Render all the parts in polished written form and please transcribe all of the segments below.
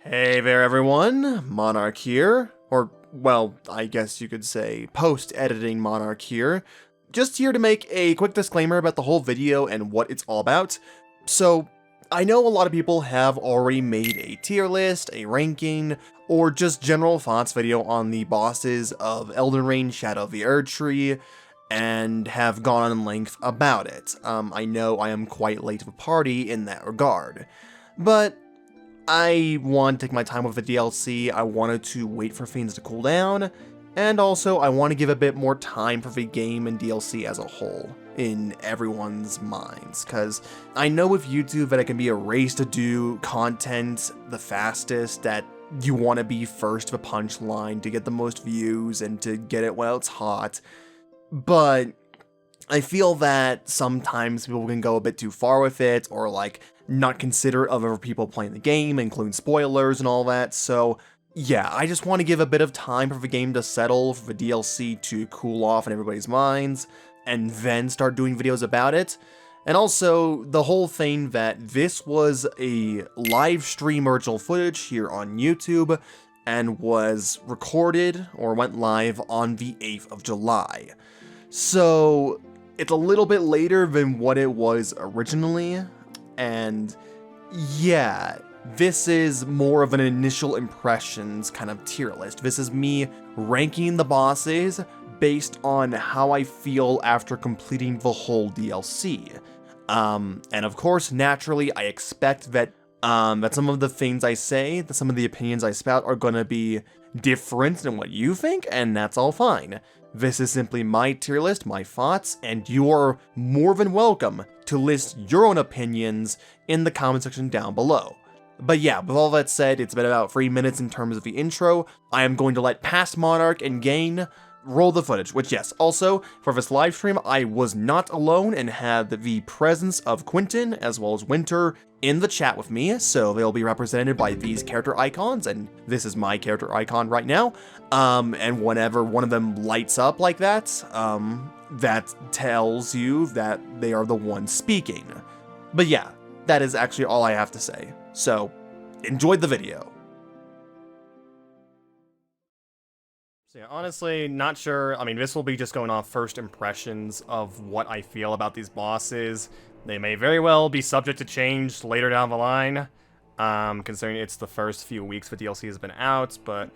Hey there everyone, Monarch here, or well, I guess you could say post-editing Monarch here. Just here to make a quick disclaimer about the whole video and what it's all about. So, I know a lot of people have already made a tier list, a ranking, or just general thoughts video on the bosses of Elden Ring Shadow of the Erdtree, and have gone on length about it. I know I am quite late to the party in that regard. But I want to take my time with the DLC, I wanted to wait for things to cool down, and also I want to give a bit more time for the game and DLC as a whole in everyone's minds, because I know with YouTube that it can be a race to do content the fastest, that you want to be first to the punchline to get the most views and to get it while it's hot, but I feel that sometimes people can go a bit too far with it, or like not consider other people playing the game, including spoilers and all that, so yeah, I just want to give a bit of time for the game to settle, for the DLC to cool off in everybody's minds, and then start doing videos about it. And also, the whole thing that this was a live stream original footage here on YouTube, and was recorded, or went live, on the 8th of July. So, it's a little bit later than what it was originally, and yeah, this is more of an initial impressions kind of tier list. This is me ranking the bosses based on how I feel after completing the whole DLC. And of course, naturally, I expect that that some of the things I say, that some of the opinions I spout are gonna be different than what you think, and that's all fine. This is simply my tier list, my thoughts, and you're more than welcome to list your own opinions in the comment section down below. But yeah, with all that said, it's been about 3 minutes in terms of the intro. I am going to let past Monarch and Gain roll the footage, which yes, also, for this live stream, I was not alone and had the presence of Quentin as well as Winter in the chat with me, so they'll be represented by these character icons, and this is my character icon right now, and whenever one of them lights up like that, that tells you that they are the one speaking. But yeah, that is actually all I have to say, so enjoy the video. So yeah, honestly, not sure. I mean, this will be just going off first impressions of what I feel about these bosses. They may very well be subject to change later down the line, considering it's the first few weeks the DLC has been out, but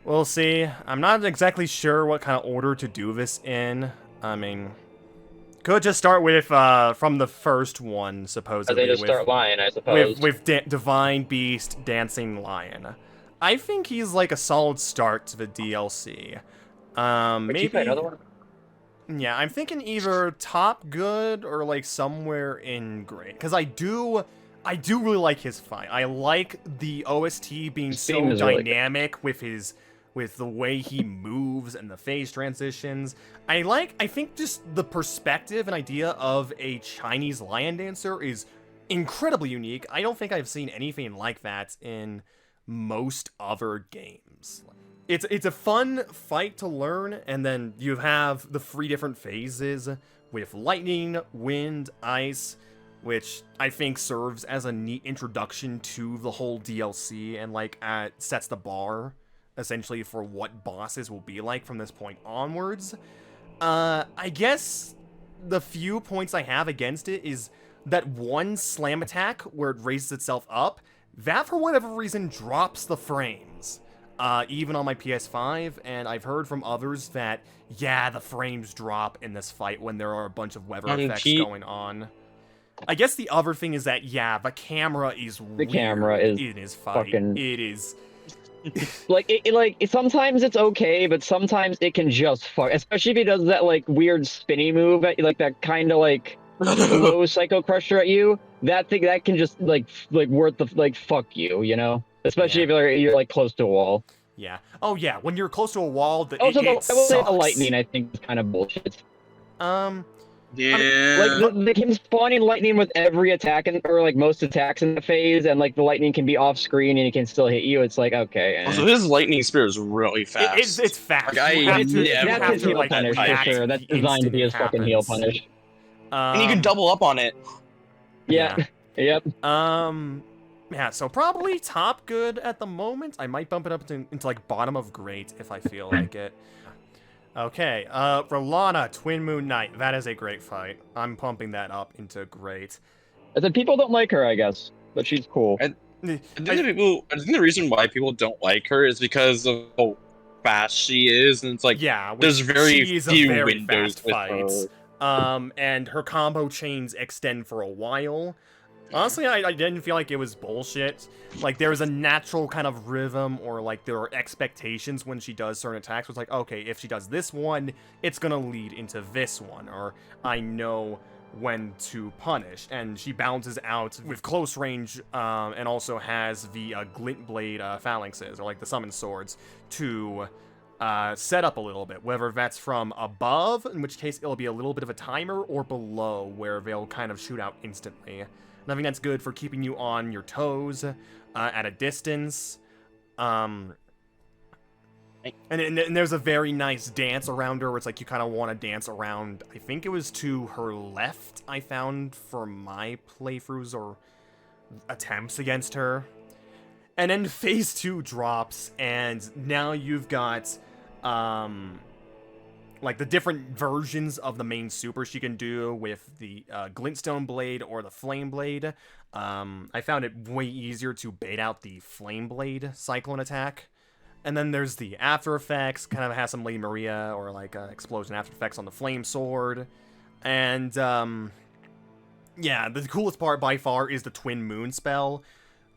we'll see. I'm not exactly sure what kind of order to do this in. I mean, could just start with, from the first one, supposedly. They just start Lion, I suppose. With Divine Beast Dancing Lion. I think he's like a solid start to the DLC. Maybe you play another one? Yeah, I'm thinking either top good or like somewhere in great, because I do really like his fight. I like the OST being so dynamic really with the way he moves and the phase transitions. I think just the perspective and idea of a Chinese lion dancer is incredibly unique. I don't think I've seen anything like that in most other games. It's a fun fight to learn, and then you have the 3 different phases with lightning, wind, ice, which I think serves as a neat introduction to the whole DLC and like sets the bar essentially for what bosses will be like from this point onwards. I guess the few points I have against it is that one slam attack where it raises itself up, that for whatever reason drops the frames. Even on my PS5, and I've heard from others that, yeah, the frames drop in this fight when there are a bunch of weather effects going on. I guess the other thing is that, yeah, the camera is weird in his fight. Fucking... It is... like, sometimes it's okay, but sometimes it can just fuck. Especially if he does that, like, weird spinny move, like, that kind of, like, slow Psycho Crusher at you. That thing, that can just, like worth the, like, fuck you, you know? Especially if you're like close to a wall. Yeah. Oh yeah, when you're close to a wall, I will say the lightning, I think, is kind of bullshit. Yeah. Like him spawning lightning with every attack, or like most attacks in the phase, and like the lightning can be off screen and it can still hit you. It's like, okay. Also, his lightning spear is really fast. It's fast. Like, that's his heal punish for sure. That's designed to be his fucking heal punish. And you can double up on it. Yeah. Yep. Yeah, so probably top good at the moment. I might bump it up into like bottom of great if I feel like it. Okay, Rellana, Twin Moon Knight. That is a great fight. I'm pumping that up into great. I said people don't like her, I guess, but she's cool. I think the reason why people don't like her is because of how fast she is, and it's like there's very few windows with her. And her combo chains extend for a while. Honestly, I didn't feel like it was bullshit. Like, there was a natural kind of rhythm, or, like, there are expectations when she does certain attacks. It's like, okay, if she does this one, it's gonna lead into this one, or I know when to punish. And she balances out with close range, and also has the glint blade phalanxes, or, like, the summon swords, to set up a little bit, whether that's from above, in which case it'll be a little bit of a timer, or below, where they'll kind of shoot out instantly. And I think that's good for keeping you on your toes at a distance. And there's a very nice dance around her where it's like you kind of want to dance around. I think it was to her left, I found, for my playthroughs or attempts against her. And then phase 2 drops, and now you've got like the different versions of the main super she can do with the Glintstone Blade or the Flame Blade. I found it way easier to bait out the Flame Blade Cyclone attack. And then there's the after effects, kind of has some Lady Maria or like explosion after effects on the Flame Sword. And yeah, the coolest part by far is the Twin Moon spell,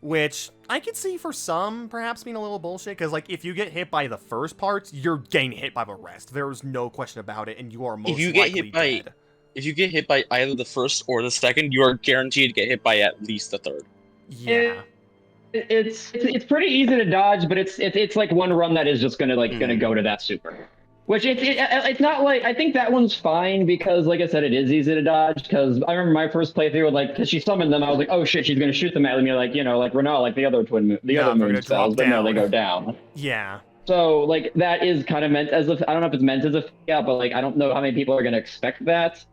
which I could see for some perhaps being a little bullshit, because like if you get hit by the first part, you're getting hit by the rest. There's no question about it, and you are most likely dead. If you get hit by either the first or the second, you are guaranteed to get hit by at least the third. Yeah. It's pretty easy to dodge, but it's like one run that is just gonna go to that super. Which it's not like, I think that one's fine because, like I said, it is easy to dodge. Because I remember my first playthrough, like, because she summoned them, I was like, oh shit, she's gonna shoot them at me, like, you know, like Rellana, like the other other moon spells, but no, they go down. Yeah. So like that is kind of meant as a, I don't know if it's meant as a yeah, but like I don't know how many people are gonna expect that.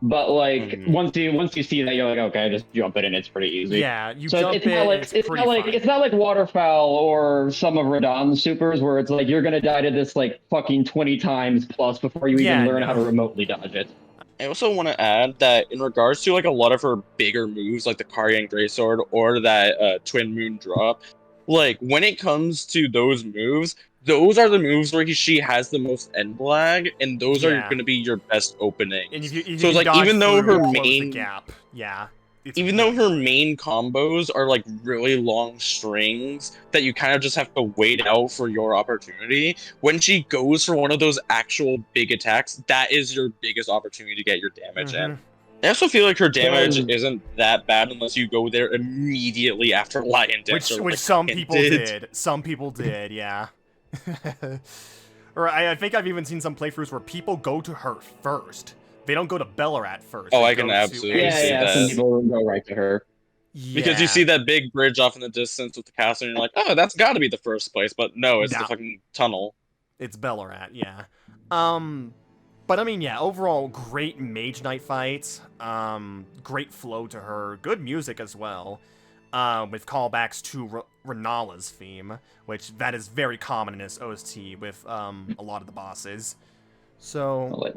But like once you see that, you're like, okay, just jump it and it's pretty easy. Yeah, you jump it. It's not like Waterfowl or some of Radahn's supers where it's like you're gonna die to this like fucking 20 times plus before you even learn how to remotely dodge it. I also want to add that in regards to like a lot of her bigger moves, like the Karyan Greysword or that Twin Moon drop, like when it comes to those moves, those are the moves where she has the most end lag, and those are going to be your best opening. And if you so it's like even though her main gap, even though her main combos are like really long strings that you kind of just have to wait out for your opportunity, when she goes for one of those actual big attacks, that is your biggest opportunity to get your damage in. I also feel like her damage isn't that bad unless you go there immediately after Lion Dance. Which some people did. Some people did, yeah. Or I think I've even seen some playthroughs where people go to her first. They don't go to Bayle first. Oh, I can absolutely see that. Some people go right to her. Yeah. Because you see that big bridge off in the distance with the castle, and you're like, oh, that's got to be the first place. But no, it's the fucking tunnel. It's Bayle, yeah. But I mean, yeah, overall, great Mage Knight fight. Great flow to her. Good music as well. With callbacks to Renala's theme, which that is very common in this OST with a lot of the bosses. So,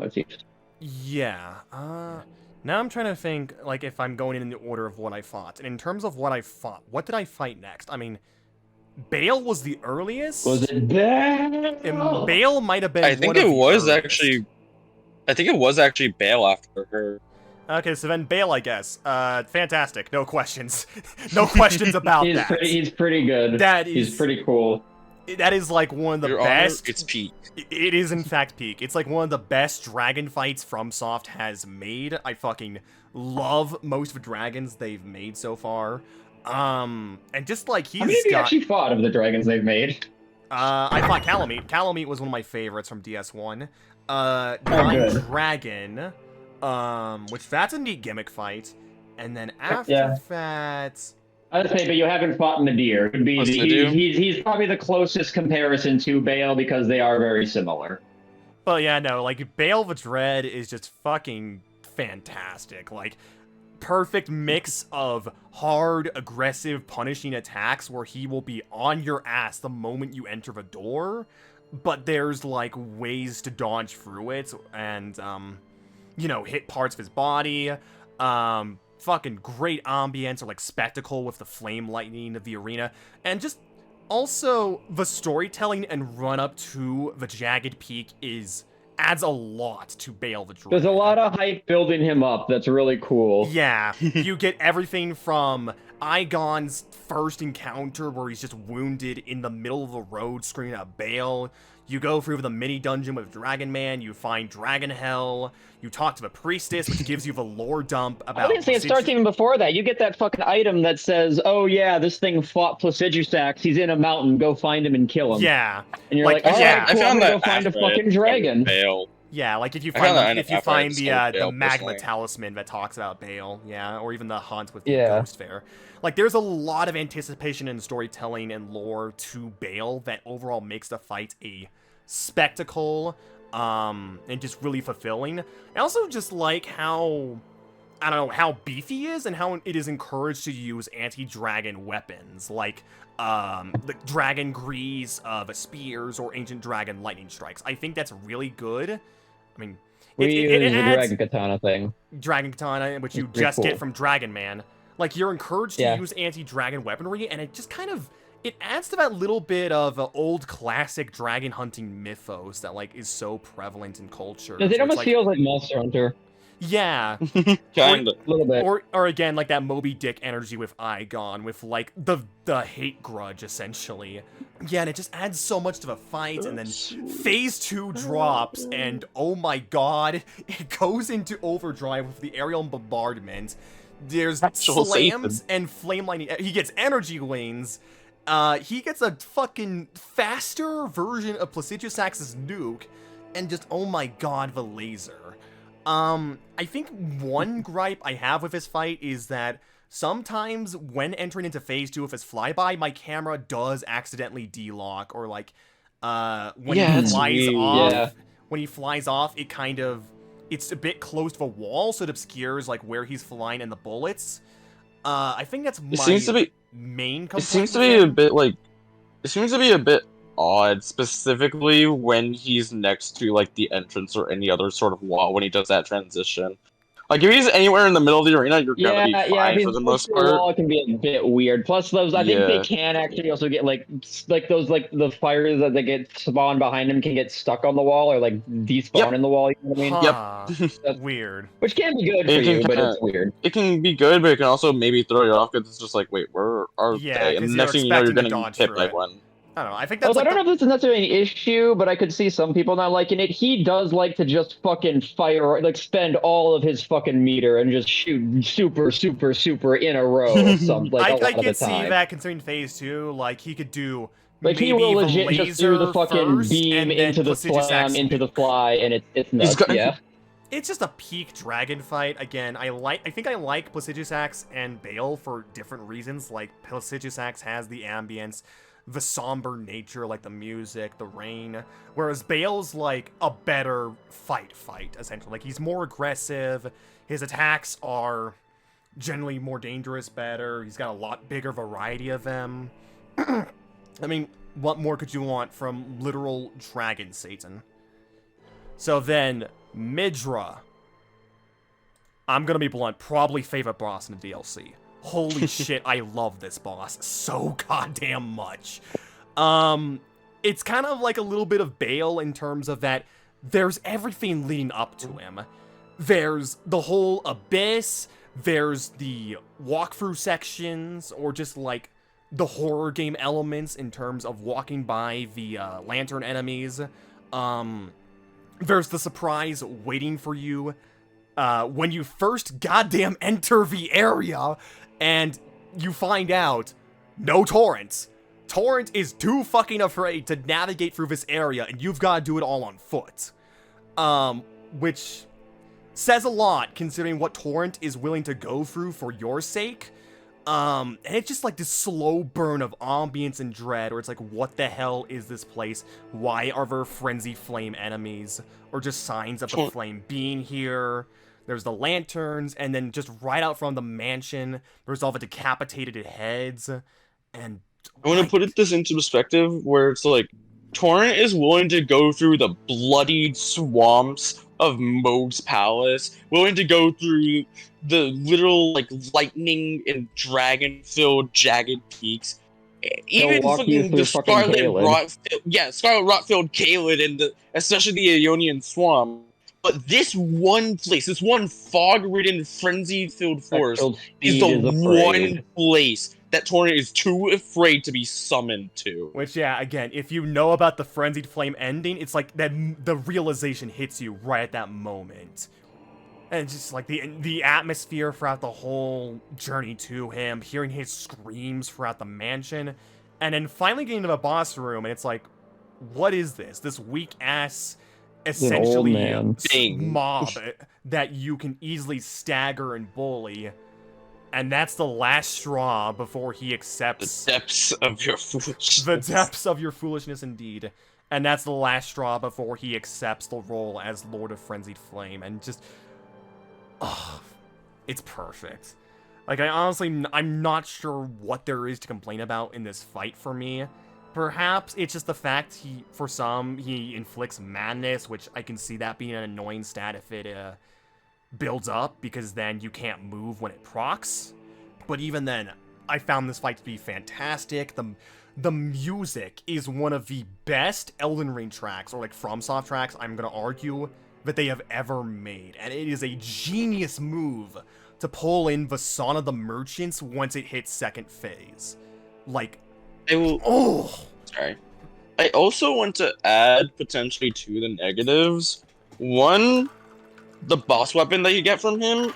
yeah. Now I'm trying to think, like, if I'm going in the order of what I fought. And in terms of what I fought, what did I fight next? I mean, Bayle was the earliest. Was it Bayle? And Bayle might have been. I think it was actually Bayle after her. Okay, so then Bayle, I guess. Fantastic. No questions. No questions about that. He's pretty good. He's pretty cool. That is like one of the best. Honor, it's peak. It is in fact peak. It's like one of the best dragon fights FromSoft has made. I fucking love most of the dragons they've made so far. And just like he's How many have you actually fought of the dragons they've made? I fought Calamite. Calamite was one of my favorites from DS1. Divine Dragon. Which that's a neat gimmick fight, and then after that, I'd say, but you haven't fought Metyr. He's probably the closest comparison to Bayle because they are very similar. Well, yeah, no, like Bayle The Dread is just fucking fantastic. Like perfect mix of hard, aggressive, punishing attacks where he will be on your ass the moment you enter the door, but there's like ways to dodge through it and you know, hit parts of his body. Fucking great ambience or like spectacle with the flame lightning of the arena, and just also the storytelling and run up to the Jagged Peak adds a lot to Bayle the Dread. There's a lot of hype building him up that's really cool. Yeah, you get everything from Igon's first encounter where he's just wounded in the middle of the road screaming out Bayle. You go through the mini dungeon with Dragon Man, you find Dragon Hell, you talk to the priestess, which gives you the lore dump about... I didn't say it starts even before that. You get that fucking item that says, oh yeah, this thing fought Placidusax, he's in a mountain, go find him and kill him. Yeah. And you're like, oh yeah, cool, I found I'm gonna that go find a after fucking dragon. Bayle. Yeah, like if you I found find that after I discovered the Bayle magma personally. talisman that talks about Bayle, yeah, or even the hunt with the Yeah. Ghost Fair. Like there's a lot of anticipation and storytelling and lore to Bayle that overall makes the fight a spectacle, and just really fulfilling. I also just like how, I don't know, how beefy he is and how it is encouraged to use anti-dragon weapons, like the dragon grease, the spears, or ancient dragon lightning strikes. I think that's really good. I mean, We use the adds dragon katana thing. dragon katana, which you It's pretty just get cool. from Dragon Man. Like, you're encouraged to Yeah. use anti-dragon weaponry, and it just kind of, it adds to that little bit of old classic dragon hunting mythos that, like, is so prevalent in culture. It So it's almost like, feels like Monster Hunter. yeah. Kinda. A little bit. Or again, like that Moby Dick energy with Igon, with like the hate grudge essentially. Yeah, and it just adds so much to the fight, and then phase 2 drops, and oh my god, it goes into overdrive with the aerial bombardment. There's Actual slams Satan. and flame lightning. He gets energy lanes. He gets a fucking faster version of Placidusax's nuke, and just oh my god, the laser. I think one gripe I have with this fight is that sometimes when entering into phase 2 of his flyby, my camera does accidentally de-lock, or like, when Yeah, he it's flies weird. off, Yeah. when he flies off, it kind of, it's a bit close to the wall, so it obscures like where he's flying and the bullets. I think that's my It seems to be. main It complaint. seems to with be a him. bit like. It seems to be a bit odd, specifically when he's next to like the entrance or any other sort of wall when he does that transition. Like if he's anywhere in the middle of the arena, you're gonna be fine for the most part. Wall can be a bit weird. Plus, those I think they Yeah. can actually also get like those like the fires that they get spawned behind them can get stuck on the wall or like despawn Yep. in the wall. You know what I mean? Huh. That's- Weird. Which can be good for It can you, but kinda- it's weird. It can be good, but it can also maybe throw you off because it's just like, wait, where are Yeah, they? 'cause And you're next thing you know, you're expecting to getting dodge hit through by it. one. I don't know. I think that's Although like I don't know if this is necessarily an issue, but I could see some people not liking it. He does like to just fucking fire, like spend all of his fucking meter and just shoot super in a row. Some like a I lot of the could see time. that considering phase 2, like he could do Like he maybe will the legit just do the laser fucking first, beam and then into the Placidusax slam, into the nuke. fly, and it's nuts. got- Yeah. It's just a peak dragon fight. Again, I think I like Placidusax and Bayle for different reasons. Like Placidusax has the ambience, the somber nature, like the music, the rain, whereas Bayle's like a better fight essentially. Like he's more aggressive, his attacks are generally more dangerous, better, he's got a lot bigger variety of them. I mean, what more could you want from literal dragon Satan? So then, Midra. I'm gonna be blunt, probably favorite boss in the DLC. Holy shit, I love this boss so goddamn much. It's kind of like a little bit of Bayle in terms of that there's everything leading up to him. There's the whole abyss, there's the walkthrough sections, or just like the horror game elements in terms of walking by the lantern enemies. There's the surprise waiting for you when you first goddamn enter the area and you find out no Torrent. Torrent is too fucking afraid to navigate through this area and you've got to do it all on foot. Which says a lot considering what Torrent is willing to go through for your sake. And it's just like this slow burn of ambience and dread, where it's like, what the hell is this place? Why are there frenzy flame enemies? Or just signs of the flame being here? there's the lanterns, and then just right out from the mansion, there's all the decapitated heads, and I want to put this into perspective where it's like Torrent is willing to go through the bloodied swamps of Moog's Palace, willing to go through the literal like lightning and dragon-filled jagged peaks. Even fucking the Scarlet Rot-filled Caelid and especially the Ionian Swamp. But this one place, this one fog-ridden, frenzy-filled forest is the one place that Torrent is too afraid to be summoned to. Which, yeah, again, if you know about the Frenzied Flame ending, it's like that the realization hits you right at that moment. And it's just like the atmosphere throughout the whole journey to him, hearing his screams throughout the mansion, and then finally getting to the boss room, and it's like, what is this? This weak-ass, essentially, mob that you can easily stagger and bully. And that's the last straw before he accepts... The depths of your foolishness. The depths of your foolishness, indeed. And that's the last straw before he accepts the role as Lord of Frenzied Flame. And just... Oh, it's perfect. Like, I'm not sure what there is to complain about in this fight for me. Perhaps it's just the fact for some, he inflicts madness, which I can see that being an annoying stat if it, builds up, because then you can't move when it procs. But even then, I found this fight to be fantastic. The music is one of the best Elden Ring tracks, or like FromSoft tracks, I'm gonna argue, that they have ever made. And it is a genius move to pull in the Song of the Merchants once it hits second phase. Like, Sorry. I also want to add, potentially, to the negatives. One, the boss weapon that you get from him,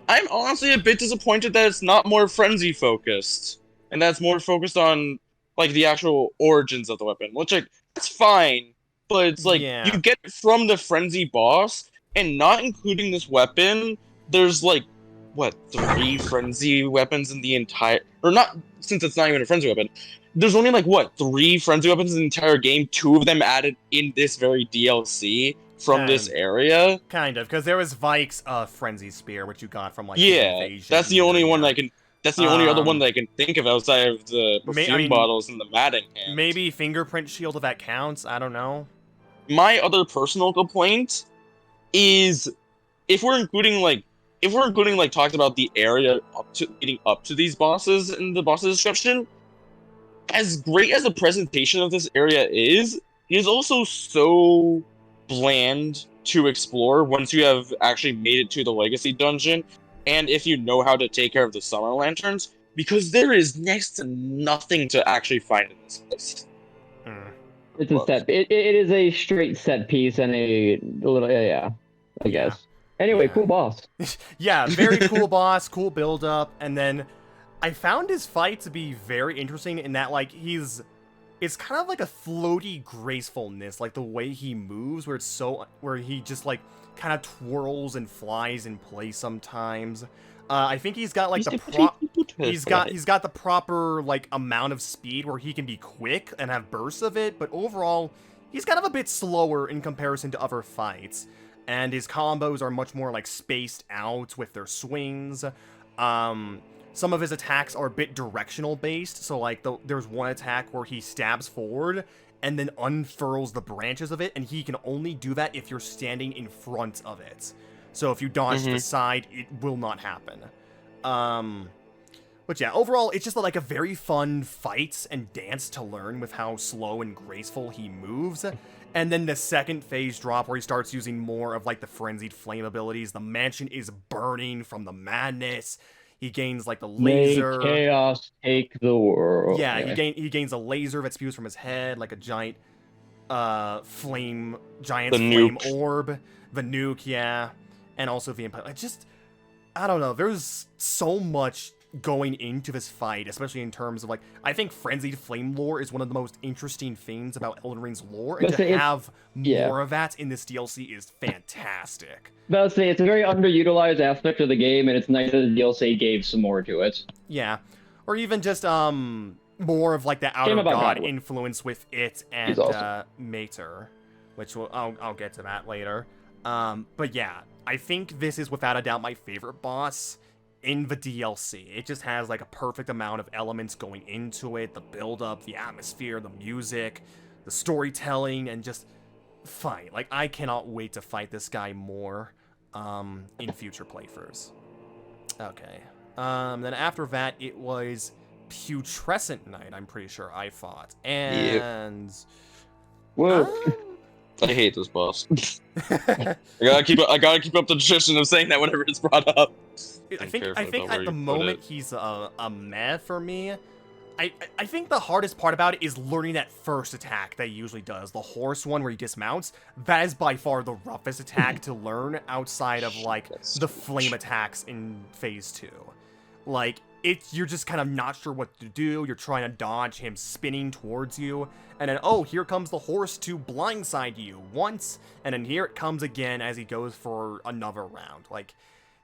I'm honestly a bit disappointed that it's not more frenzy focused, and that's more focused on like the actual origins of the weapon, which like that's fine, but it's like you get it from the frenzy boss, and not including this weapon, there's like what 3 frenzy weapons in the entire, or not, since it's not even a frenzy weapon. There's only like what 3 frenzy weapons in the entire game. 2 of them added in this very DLC. From this area, kind of, because there was Vike's Frenzy Spear, which you got from like the invasion. That's the only one I can. That's the only other one that I can think of outside of the perfume bottles and the matting hand. Maybe Fingerprint Shield, if that counts. I don't know. My other personal complaint is if we're including like talked about the area leading up to these bosses in the boss's description. As great as the presentation of this area is, it is also so bland to explore once you have actually made it to the legacy dungeon, and if you know how to take care of the summer lanterns, because there is next to nothing to actually find in this place. It's a set. It is a straight set piece and a little I guess. Anyway, cool boss. Yeah, very cool boss, cool build up, and then I found his fight to be very interesting in that like it's kind of like a floaty gracefulness, like the way he moves, where he just like kind of twirls and flies in place sometimes. I think he's got like he's got the proper like amount of speed where he can be quick and have bursts of it, but overall he's kind of a bit slower in comparison to other fights. And his combos are much more like spaced out with their swings. Some of his attacks are a bit directional based, so like there's one attack where he stabs forward and then unfurls the branches of it, and he can only do that if you're standing in front of it. So if you dodge to the side, it will not happen. But yeah, overall, it's just like a very fun fight and dance to learn with how slow and graceful he moves. And then the second phase drop where he starts using more of like the Frenzied Flame abilities. The mansion is burning from the madness. He gains like the laser. May chaos take the world. Yeah, he gains a laser that spews from his head, like a giant flame orb. The nuke, yeah. And also the Impaler. I don't know, there's so much going into this fight, especially in terms of like, I think Frenzied Flame lore is one of the most interesting things about Elden Ring's lore, and to have more of that in this DLC is fantastic. But I'll say it's a very underutilized aspect of the game, and it's nice that the DLC gave some more to it. Yeah, or even just more of like the Outer God influence with it and Metyr, which I'll get to that later. But yeah, I think this is without a doubt my favorite boss in the DLC. It just has like a perfect amount of elements going into it, the build-up, the atmosphere, the music, the storytelling, and just fight. Like, I cannot wait to fight this guy more in future playthroughs. Okay. Then after that, it was Putrescent Knight, I'm pretty sure I fought. And... Whoa. I hate this boss. I gotta keep up the tradition of saying that whenever it's brought up. I think at the moment he's a meh for me. I think the hardest part about it is learning that first attack that he usually does, the horse one where he dismounts. That is by far the roughest attack to learn outside of like the flame attacks in phase 2. Like, you're just kind of not sure what to do. You're trying to dodge him spinning towards you, and then, oh, here comes the horse to blindside you once, and then here it comes again as he goes for another round. Like,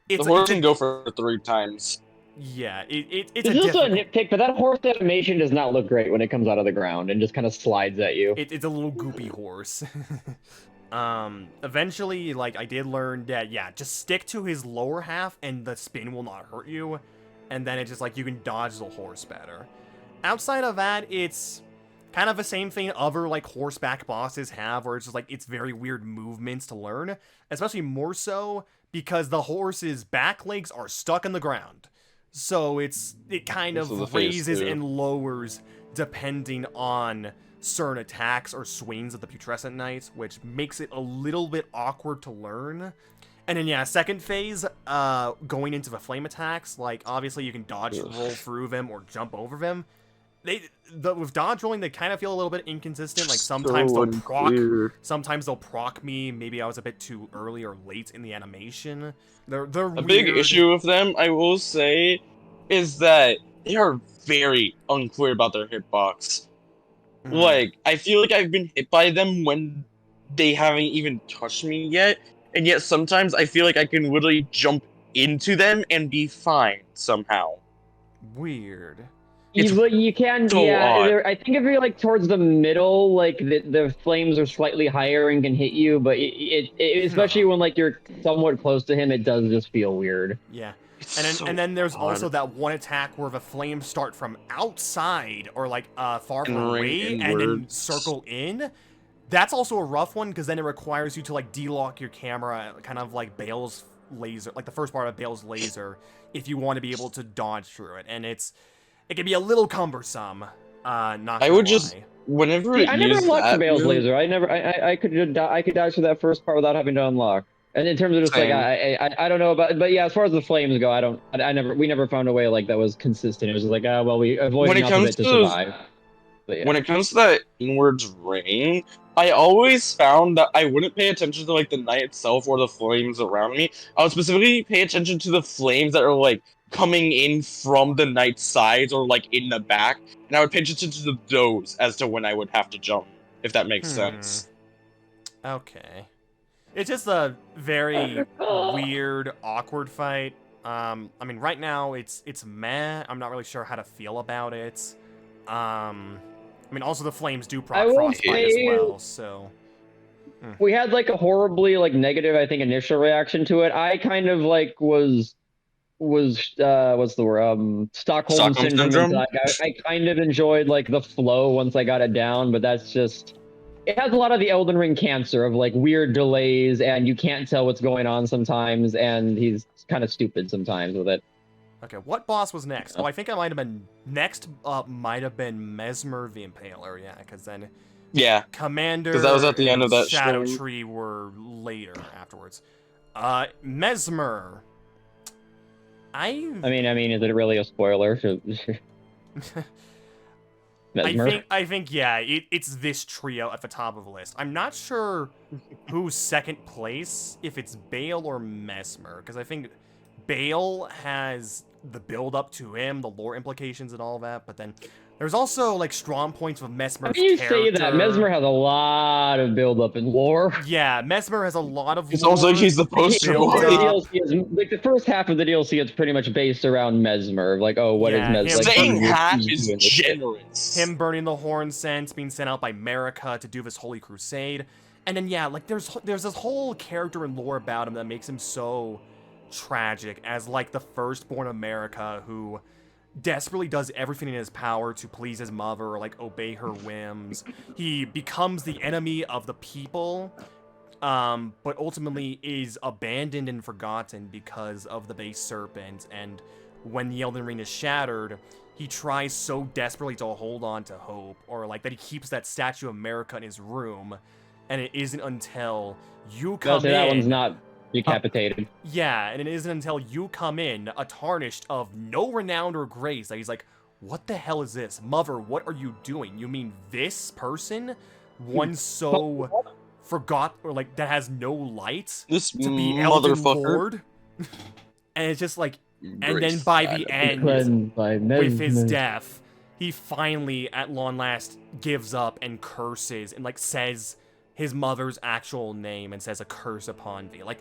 the horse can go for 3 times. Yeah, it's also a nitpick, but that horse animation does not look great when it comes out of the ground and just kind of slides at you. It's a little goopy horse. Eventually, like, I did learn that, yeah, just stick to his lower half and the spin will not hurt you. And then it's just like you can dodge the horse better. Outside of that, it's kind of the same thing other like horseback bosses have, where it's just like it's very weird movements to learn, especially more so because the horse's back legs are stuck in the ground. So it kind of raises and lowers depending on certain attacks or swings of the Putrescent Knight, which makes it a little bit awkward to learn. And then, yeah, second phase, going into the flame attacks, like, obviously you can dodge roll through them or jump over them. With dodge rolling, they kind of feel a little bit inconsistent. Like, sometimes they'll proc me. Maybe I was a bit too early or late in the animation. They're a big issue with them, I will say, is that they are very unclear about their hitbox. Like, I feel like I've been hit by them when they haven't even touched me yet. And yet sometimes I feel like I can literally jump into them and be fine somehow. Weird. You can, so yeah. I think if you're like towards the middle, like the flames are slightly higher and can hit you, but especially when like you're somewhat close to him, it does just feel weird. Yeah. And then there's also that one attack where the flames start from outside or like far away and then circle in. That's also a rough one, because then it requires you to, like, de-lock your camera, kind of like Bayle's laser, like the first part of Bayle's laser, if you want to be able to dodge through it. And it can be a little cumbersome, not I would just, whenever I never unlocked Bayle's laser. I could dodge through that first part without having to unlock. And in terms of just, like, I don't know about, but yeah, as far as the flames go, we never found a way, like, that was consistent. It was like, well, we avoid enough of it to survive. Yeah. When it comes to that inwards ring, I always found that I wouldn't pay attention to like the knight itself or the flames around me. I would specifically pay attention to the flames that are like coming in from the knight's sides or like in the back, and I would pay attention to those as to when I would have to jump, if that makes sense. Okay. It's just a very weird, awkward fight. I mean, right now it's meh. I'm not really sure how to feel about it. I mean, also the flames do proc frostbite as well, so... We had, like, a horribly, like, negative, I think, initial reaction to it. I kind of, like, was what's the word? Stockholm Syndrome. I kind of enjoyed, like, the flow once I got it down, but that's just... It has a lot of the Elden Ring cancer of, like, weird delays, and you can't tell what's going on sometimes, and he's kind of stupid sometimes with it. Okay, what boss was next? Oh, I think I might have been next. Might have been Messmer The Impaler, yeah, because then Commander, because that was at the end of that Scadutree were later afterwards. Messmer. I mean, is it really a spoiler? I think yeah, it's this trio at the top of the list. I'm not sure who's second place, if it's Bayle or Messmer, because I think Bayle has the build up to him, the lore implications and all that, but then there's also like strong points with Messmer's character. Say that Messmer has a lot of build up in lore. Yeah, Messmer has a lot of it's lore. It's almost like he's the poster boy. Like the first half of the DLC is pretty much based around Messmer. Like, oh, what is Messmer? Like, saying half is generous. Him burning the horn scent, being sent out by Marika to do this holy crusade. And then yeah, like there's this whole character and lore about him that makes him so tragic as like the firstborn America who desperately does everything in his power to please his mother or like obey her whims. He becomes the enemy of the people, but ultimately is abandoned and forgotten because of the base serpent. And when the Elden Ring is shattered, he tries so desperately to hold on to hope, or like that he keeps that statue of America in his room. And it isn't until you come in. That one's not decapitated. Yeah, and it isn't until you come in, a tarnished of no renown or grace, that he's like, what the hell is this? Mother, what are you doing? You mean this person? One so forgot, or like, that has no light? This to be Elden motherfucker. Lord? And it's just like, and then by the end, with his death, he finally, at long last, gives up and curses, and like says his mother's actual name and says a curse upon thee. Like,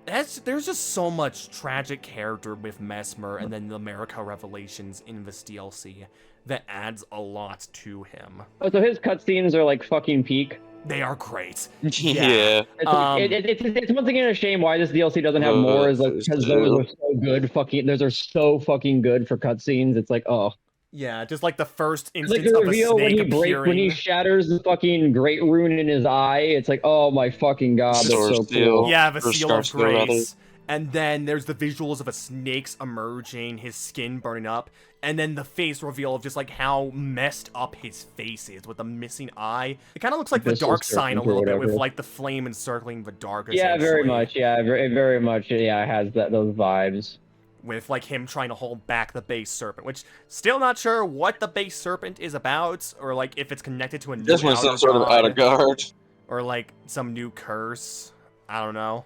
there's just so much tragic character with Messmer and then the America revelations in this DLC that adds a lot to him. Oh, so his cutscenes are like fucking peak. They are great. Yeah. It's once again a shame why this DLC doesn't have more, is like because those are so good. Those are so fucking good for cutscenes. It's like, oh. Yeah, just like the first instance like the of a reveal snake when he shatters the fucking great rune in his eye. It's like, oh my fucking god, that's so cool. Yeah, the seal of grace. And then there's the visuals of a snake's emerging, his skin burning up, and then the face reveal of just like how messed up his face is with the missing eye. It kind of looks like the dark sign a little bit with like the flame encircling the dark. Yeah, very much. Yeah, very much. Yeah, it has those vibes. With like him trying to hold back the base serpent, which still not sure what the base serpent is about, or like if it's connected to a new this one's some sort of out of guard, or like some new curse. I don't know.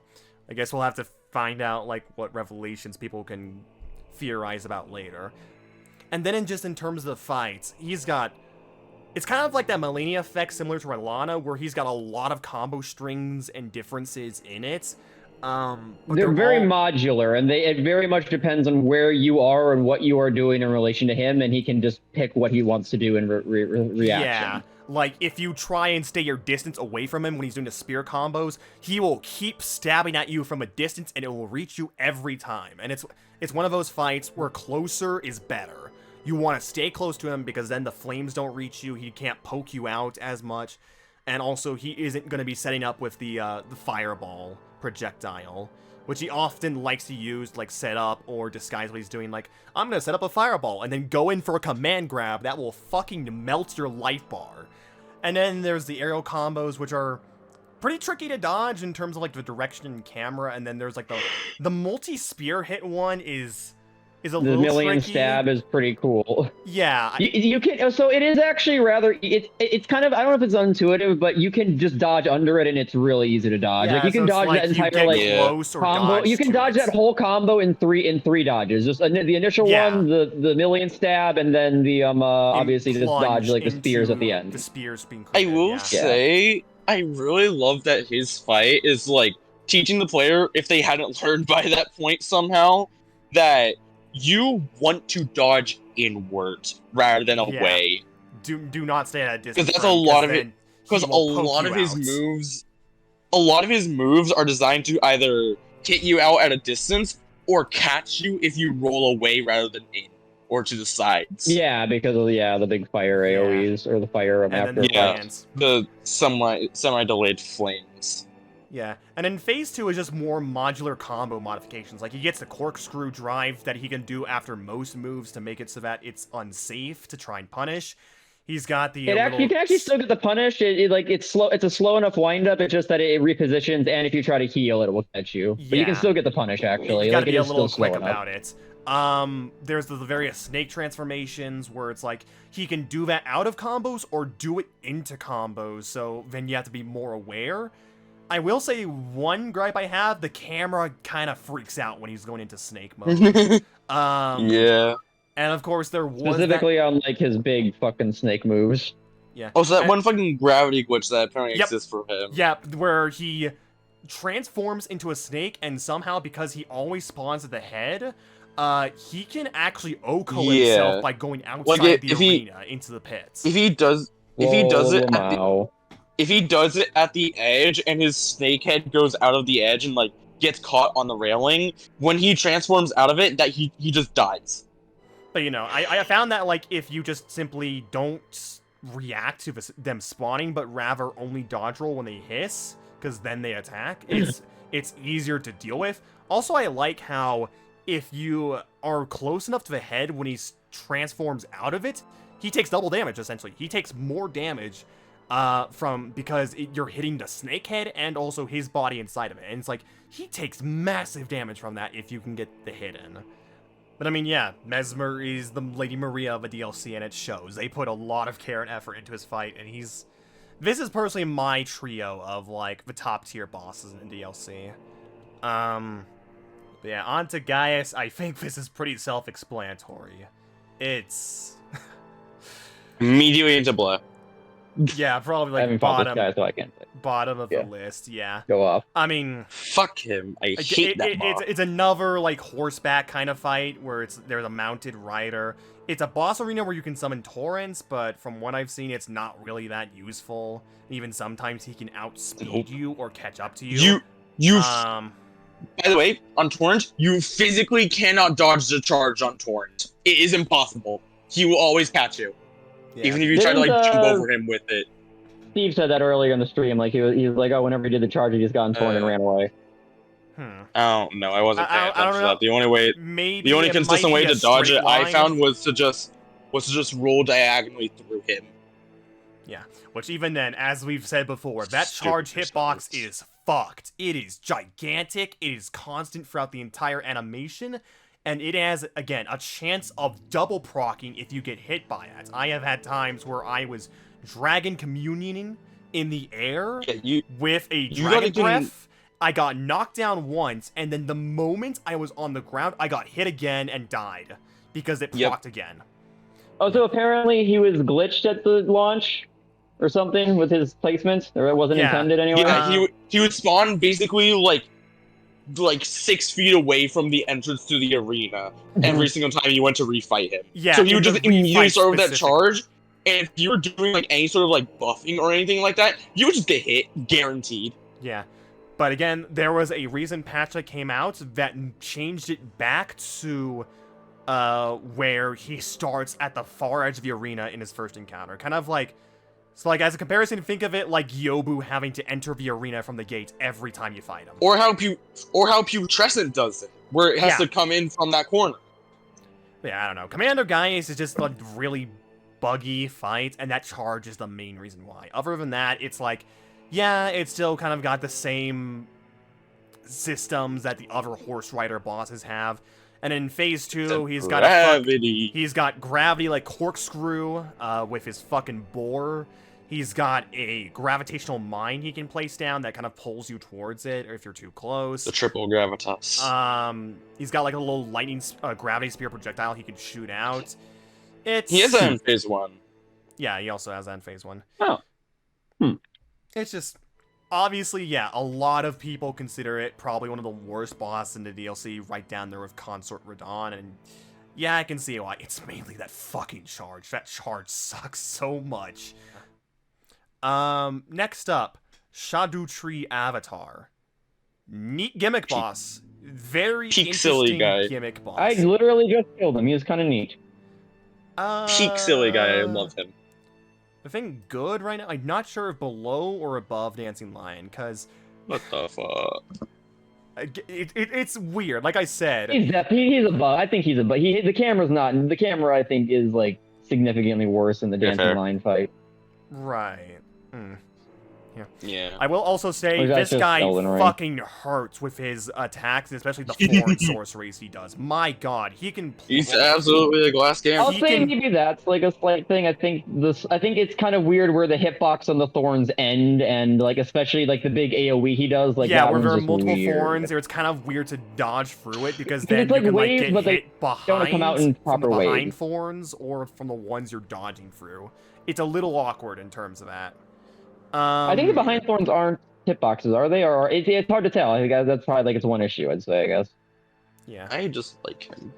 I guess we'll have to find out like what revelations people can theorize about later. And then in terms of the fights, it's kind of like that Millennia effect similar to Rellana, where he's got a lot of combo strings and differences in it. They're very modular, and it very much depends on where you are and what you are doing in relation to him, and he can just pick what he wants to do in reaction. Yeah, like if you try and stay your distance away from him when he's doing the spear combos, he will keep stabbing at you from a distance, and it will reach you every time. And it's one of those fights where closer is better. You want to stay close to him because then the flames don't reach you, he can't poke you out as much, and also he isn't going to be setting up with the fireball projectile, which he often likes to use, like set up or disguise what he's doing, like, I'm gonna set up a fireball and then go in for a command grab that will fucking melt your life bar. And then there's the aerial combos, which are pretty tricky to dodge in terms of like the direction and camera, and then there's like the multi-spear hit one is a little tricky. The million stab is pretty cool. Yeah. You can, so it is actually rather, it's kind of, I don't know if it's intuitive, but you can just dodge under it and it's really easy to dodge. Yeah, like you can dodge that entire combo. You can dodge that whole combo in three dodges. Just the initial one, the million stab, and then the obviously just dodge like the spears at the end. The spears being I will say, I really love that his fight is like teaching the player, if they hadn't learned by that point somehow, that you want to dodge inward rather than away. Do not stay at a distance. Because that's a lot of it. Because a lot of his moves are designed to either hit you out at a distance or catch you if you roll away rather than in or to the sides. Yeah, because of the big fire AoEs or the fire after. The semi-delayed flames. Yeah, and then phase 2 is just more modular combo modifications. Like, he gets the corkscrew drive that he can do after most moves to make it so that it's unsafe to try and punish. He's got the you can actually still get the punish. It's slow. It's a slow enough windup. It's just that it repositions, and if you try to heal, it will catch you. Yeah. But you can still get the punish. Actually, you gotta be a little quick about it. There's the various snake transformations where it's like he can do that out of combos or do it into combos. So then you have to be more aware. I will say one gripe I have, the camera kind of freaks out when he's going into snake mode. Yeah. And of course there was specifically on like his big fucking snake moves. Yeah. Oh, so that one fucking gravity glitch that apparently exists for him. Yep, where he transforms into a snake and somehow because he always spawns at the head, he can actually OHKO himself by going outside the arena into the pits. If he does it if he does it at the edge and his snake head goes out of the edge and like gets caught on the railing, when he transforms out of it, that he just dies. But you know, I found that like if you just simply don't react to them spawning, but rather only dodge roll when they hiss, because then they attack, it's easier to deal with. Also, I like how if you are close enough to the head when he transforms out of it, he takes double damage, essentially. He takes more damage because you're hitting the snake head and also his body inside of it. And it's like, he takes massive damage from that if you can get the hit in. But I mean, yeah, Messmer is the Lady Maria of a DLC, and it shows. They put a lot of care and effort into his fight, and this is personally my trio of, like, the top tier bosses in the DLC. But yeah, on to Gaius. I think this is pretty self-explanatory. It's... Immediately into Blah. Yeah, probably I like haven't fought this guy, so I can't say. bottom of the list, yeah. Go off. I mean... Fuck him. I hate that boss. It's another, like, horseback kind of fight, where there's a mounted rider. It's a boss arena where you can summon torrents, but from what I've seen, it's not really that useful. Even sometimes he can outspeed you or catch up to you. By the way, on Torrent, you physically cannot dodge the charge on Torrent. It is impossible. He will always catch you. Yeah. Even if you try to, like, jump over him with it. Steve said that earlier in the stream. Like, he was like, oh, whenever he did the charge, he just got on Torrent and ran away. Oh, no, I wasn't paying attention to that. The only consistent way to dodge it I found was to just roll diagonally through him. Yeah, which even then, as we've said before, that charge hitbox is fucked. It is gigantic, it is constant throughout the entire animation, and it has, again, a chance of double proccing if you get hit by it. I have had times where I was dragon communioning in the air with a dragon breath. I got knocked down once, and then the moment I was on the ground, I got hit again and died because it procced again. Oh, so apparently he was glitched at the launch or something with his placement, or it wasn't intended anyway? Yeah, he would spawn basically like 6 feet away from the entrance to the arena every single time you went to refight him. Yeah, so he would just immediately start with that charge, and if you were doing like any sort of like buffing or anything like that, you would just get hit, guaranteed. Yeah. But again, there was a recent patch that came out that changed it back to where he starts at the far edge of the arena in his first encounter. Kind of like, so like as a comparison, think of it like Yobu having to enter the arena from the gate every time you fight him. Or how Putrescent does it, where it has to come in from that corner. Yeah, I don't know. Commander Gaius is just a really buggy fight, and that charge is the main reason why. Other than that, it's like, yeah, it's still kind of got the same systems that the other horse rider bosses have. And in Phase 2, he's got gravity like Corkscrew with his fucking boar. He's got a gravitational mine he can place down that kind of pulls you towards it, or if you're too close. The triple gravitas. He's got like a little lightning gravity spear projectile he can shoot out. He has that in Phase 1. Yeah, he also has that in Phase 1. Oh. It's just, obviously, yeah, a lot of people consider it probably one of the worst bosses in the DLC, right down there with Consort Radahn, and yeah, I can see why. It's mainly that fucking charge. That charge sucks so much. Next up, Scadutree Avatar. Neat gimmick boss. Very interesting silly guy. Gimmick boss. I literally just killed him. He was kind of neat. Peak silly guy. I love him. The thing good right now, I'm not sure if below or above Dancing Lion, because... What the fuck? It's weird, like I said. He's above. I think he's above. The camera's not. The camera, I think, is, like, significantly worse in the Dancing Lion fight. Right. Yeah. I will also say, this guy fucking hurts with his attacks, especially the foreign sorceries he does. My god, he can... He's absolutely a glass cannon. I'll say maybe that's like a slight thing. I think it's kind of weird where the hitbox on the thorns end, and like especially like the big AoE he does. Like yeah, where there are multiple thorns, it's kind of weird to dodge through it because then it's like you can waves, like but get hit behind don't come out in proper from behind waves. thorns or from the ones you're dodging through. It's a little awkward in terms of that. I think the behind thorns aren't hitboxes, are they? Or it's hard to tell. I think that's probably like it's one issue, I'd say, I guess. Yeah, I just like him.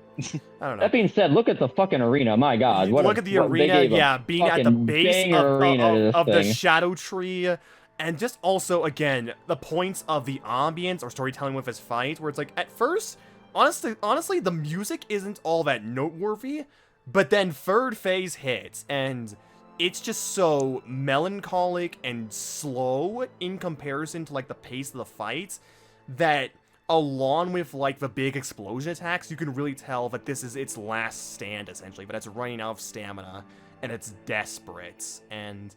I don't know. That being said, look at the fucking arena. My God, Look at the arena, yeah, being at the base of the Scadutree, and just also, again, the points of the ambience or storytelling with his fight, where it's like, at first, honestly, the music isn't all that noteworthy, but then third phase hits, and it's just so melancholic and slow in comparison to, like, the pace of the fights, that along with, like, the big explosion attacks, you can really tell that this is its last stand, essentially, but it's running out of stamina, and it's desperate, and...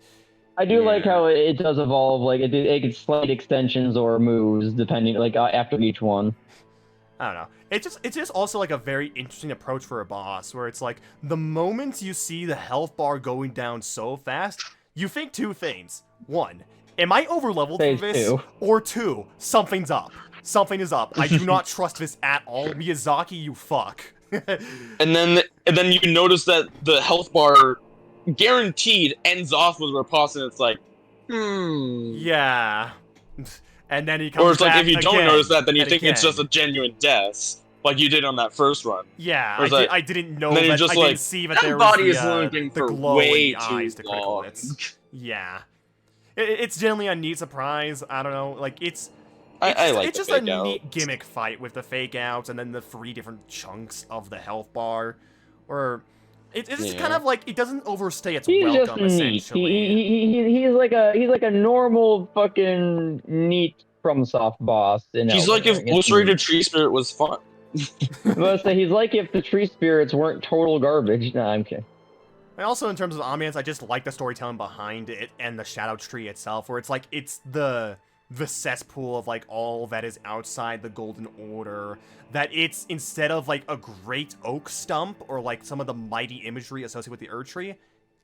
I do like how it does evolve, like, it gets slight extensions or moves, depending, like, after each one. I don't know. It's just also, like, a very interesting approach for a boss, where it's like, the moment you see the health bar going down so fast, you think two things. One, am I overleveled for this? Two. Or two, something's up. Something is up. I do not trust this at all. Miyazaki, you fuck. And then you notice that the health bar guaranteed ends off with riposte, and it's like, Yeah. And then he comes back. Or it's like, if you don't notice that, then you think it's again. just a genuine death, like you did on that first run. Yeah, I didn't know that. I Just didn't see that there body was is limping the for glow way in the too eyes to critical long. hits. Yeah. It's generally a neat surprise. I don't know. Like, it's just a neat gimmick fight with the fake outs and then the 3 different chunks of the health bar. Or it's just kind of like, it doesn't overstay its welcome, essentially. He's like a normal fucking neat FromSoft boss. He's like if Ulcerated Tree Spirit was fun. Let's say he's like if the Tree Spirits weren't total garbage. Nah, I'm kidding. And also in terms of ambience, I just like the storytelling behind it and the Scadutree itself, where it's like, it's the cesspool of, like, all that is outside the Golden Order, that it's, instead of, like, a great oak stump, or, like, some of the mighty imagery associated with the Erdtree,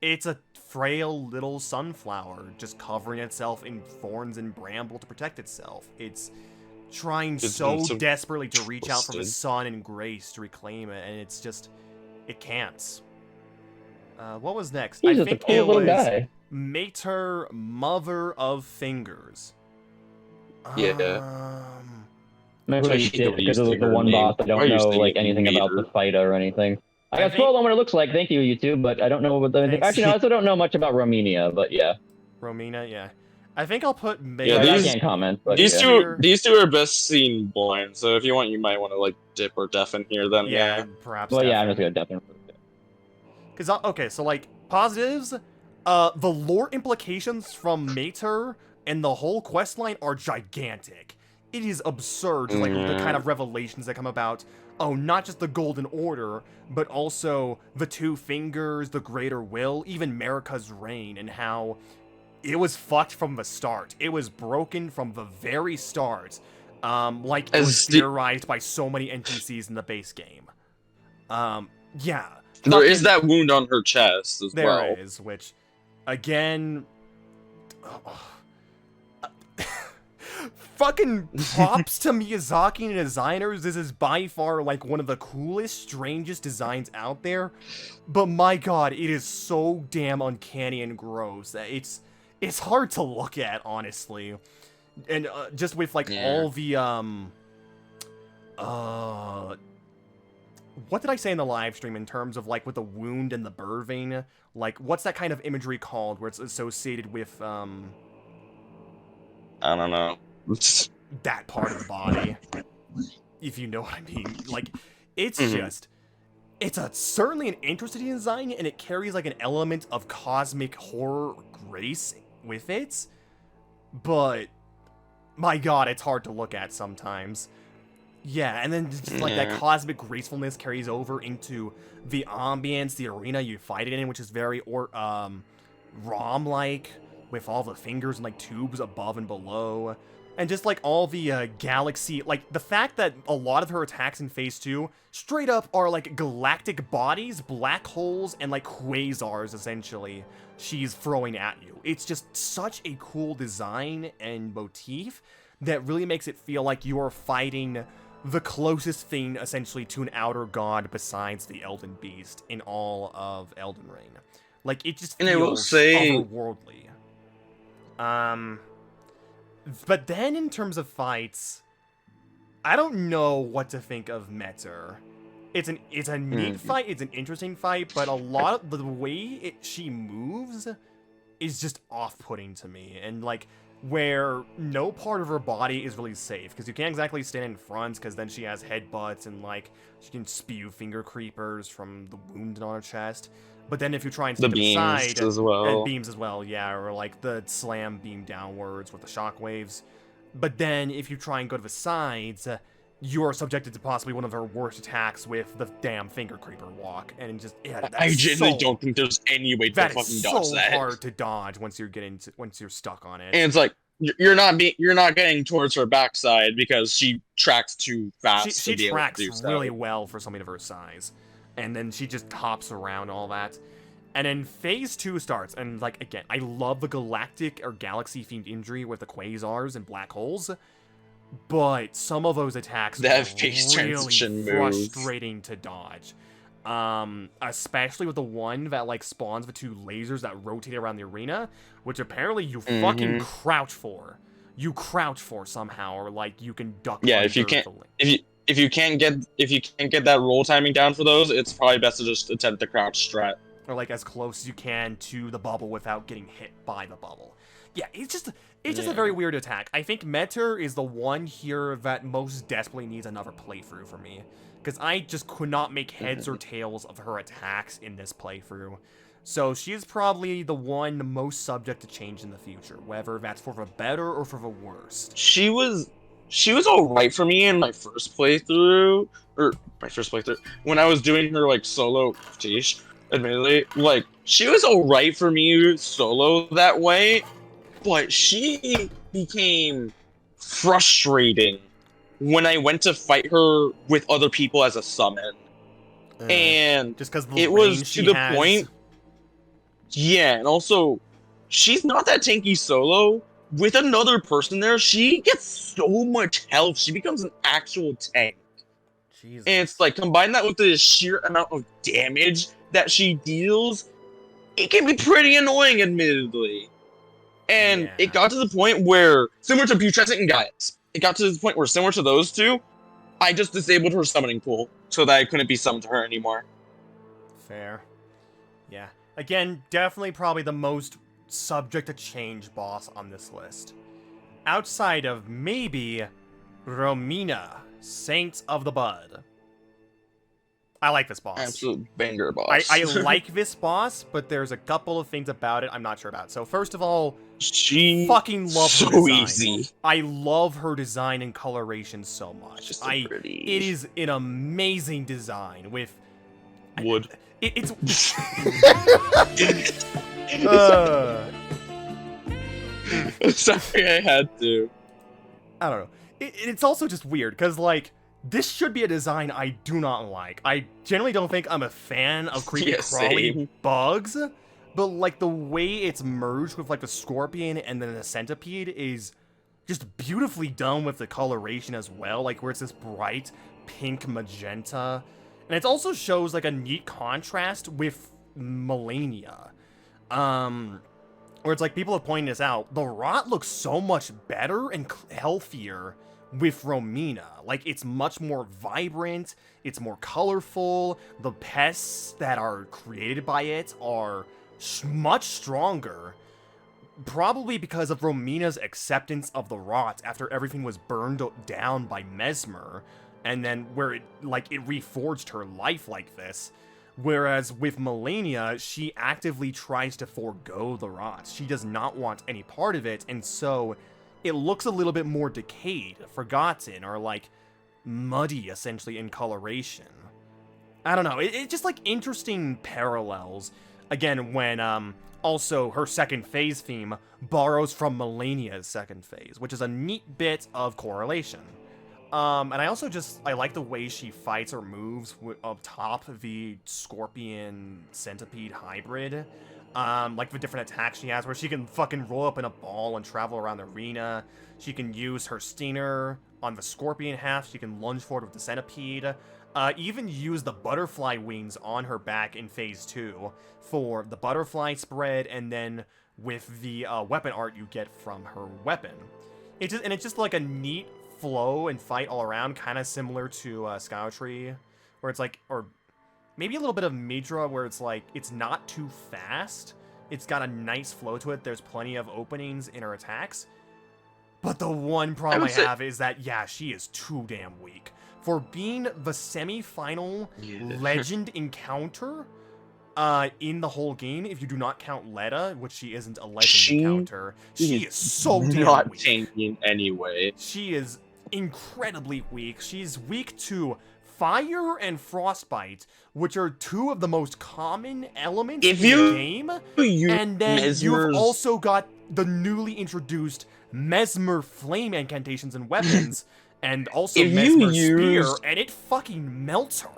it's a frail little sunflower, just covering itself in thorns and bramble to protect itself. It's trying so desperately to reach out from the sun and grace to reclaim it, and it's just, it can't. What was next? He's I think just a cool it little was guy. Metyr, Mother of Fingers. Yeah. Maybe he did, because it was the one boss I don't know, like, anything about the fight or anything. I got spoiled on what it looks like, thank you, YouTube, but I don't know what the... Actually, no, I also don't know much about Romina, but yeah. Romina, yeah. I think I'll put Metyr... Yeah, I can't comment, but these two are best seen blind, so if you want, you might want to, like, dip or deafen here, then yeah. Perhaps well, yeah, I'm just gonna deafen. Because, okay, so, like, positives, the lore implications from Metyr and the whole questline are gigantic. It is absurd, like, the kind of revelations that come about, not just the Golden Order, but also the Two Fingers, the Greater Will, even Marika's reign, and how it was fucked from the start. It was broken from the very start, like it was theorized by so many NPCs in the base game. Yeah. There is that wound on her chest as well. There is, which, again... fucking props to Miyazaki and designers. This is by far, like, one of the coolest, strangest designs out there. But my god, it is so damn uncanny and gross that it's hard to look at, honestly. And just with, like, all the, what did I say in the live stream in terms of, like, with the wound and the birthing? Like, what's that kind of imagery called where it's associated with, I don't know. that part of the body, if you know what I mean. Like, it's just, it's certainly an interesting design, and it carries, like, an element of cosmic horror grace with it, but my god, it's hard to look at sometimes. Yeah, and then just, like, that cosmic gracefulness carries over into the ambience, the arena you fight it in, which is very ROM-like, with all the fingers and, like, tubes above and below. And just, like, all the galaxy... Like, the fact that a lot of her attacks in Phase 2 straight up are, like, galactic bodies, black holes, and, like, quasars, essentially, she's throwing at you. It's just such a cool design and motif that really makes it feel like you are fighting the closest thing, essentially, to an outer god besides the Elden Beast in all of Elden Ring. Like, it just feels otherworldly. But then in terms of fights, I don't know what to think of Metyr. It's a neat fight, it's an interesting fight, but a lot of the way she moves is just off-putting to me, and like where no part of her body is really safe, because you can't exactly stand in front, because then she has headbutts and like she can spew finger creepers from the wound on her chest. But then if you try and stick to the side, as well. and beams as well, yeah, or like the slam beam downwards with the shockwaves. But then if you try and go to the sides, you are subjected to possibly one of her worst attacks with the damn finger creeper walk, and just I genuinely don't think there's any way to fucking dodge that. That is so hard to dodge once you're stuck on it. And it's like you're not getting towards her backside because she tracks too fast. She tracks really well for something of her size, and then she just hops around all that. And then phase 2 starts, and like again, I love the galactic or galaxy-themed injury with the quasars and black holes. But some of those attacks are really frustrating to dodge. Especially with the one that like spawns the 2 lasers that rotate around the arena, which apparently you fucking crouch for. You crouch for somehow, or like you can duck. Yeah, if you can't get that roll timing down for those, it's probably best to just attempt the crouch strat. Or like as close as you can to the bubble without getting hit by the bubble. Yeah, it's just a very weird attack. I think Metyr is the one here that most desperately needs another playthrough for me, because I just could not make heads or tails of her attacks in this playthrough. So she's probably the one most subject to change in the future, whether that's for the better or for the worst. She was alright for me in my first playthrough, when I was doing her like solo tish, admittedly, like she was alright for me solo that way. But she became frustrating when I went to fight her with other people as a summon. And just because it was to the point. Yeah, and also, she's not that tanky solo. With another person there, she gets so much health. She becomes an actual tank. Jesus. And it's like, combine that with the sheer amount of damage that she deals, it can be pretty annoying, admittedly. And it got to the point where, similar to Putrescent and Gaius, similar to those two, I just disabled her summoning pool so that I couldn't be summoned to her anymore. Fair. Yeah. Again, definitely probably the most subject to change boss on this list. Outside of maybe Romina, Saint of the Bud. I like this boss. Absolute banger boss. I like this boss, but there's a couple of things about it I'm not sure about. So first of all, she fucking loves her so design. Easy. I love her design and coloration so much. Just so pretty. It is an amazing design with wood. It's Sorry, I had to. I don't know. It's also just weird because like this should be a design I do not like. I generally don't think I'm a fan of creepy crawly bugs, but like the way it's merged with like the scorpion and then the centipede is just beautifully done with the coloration as well, like where it's this bright pink magenta. And it also shows like a neat contrast with Malenia. Where it's like people have pointed this out, the rot looks so much better and healthier with Romina. Like, it's much more vibrant, it's more colorful, the pests that are created by it are much stronger, probably because of Romina's acceptance of the rot after everything was burned down by Messmer, and then where it reforged her life like this. Whereas with Malenia, she actively tries to forego the rot. She does not want any part of it, and so it looks a little bit more decayed, forgotten, or like muddy, essentially, in coloration. I don't know, it's just like interesting parallels. Again, when also her second phase theme borrows from Malenia's second phase, which is a neat bit of correlation. And I like the way she fights or moves up top the Scorpion Centipede hybrid. Like the different attacks she has, where she can fucking roll up in a ball and travel around the arena. She can use her Stinger on the Scorpion half. She can lunge forward with the Centipede. Even use the butterfly wings on her back in phase 2 for the butterfly spread, and then with the weapon art you get from her weapon. It's just like a neat flow and fight all around, kind of similar to Scadutree, where it's like, or maybe a little bit of Midra, where it's like, it's not too fast. It's got a nice flow to it. There's plenty of openings in her attacks. But the one problem I have is that, yeah, she is too damn weak. For being the semi-final legend encounter in the whole game, if you do not count Leda, which she isn't a legend encounter, she is so damn not weak. changing anyway. She is incredibly weak. She's weak to fire and frostbite, which are two of the most common elements in the game. And then you've also got the newly introduced Messmer flame incantations and weapons, and also Messmer spear, and it fucking melts her.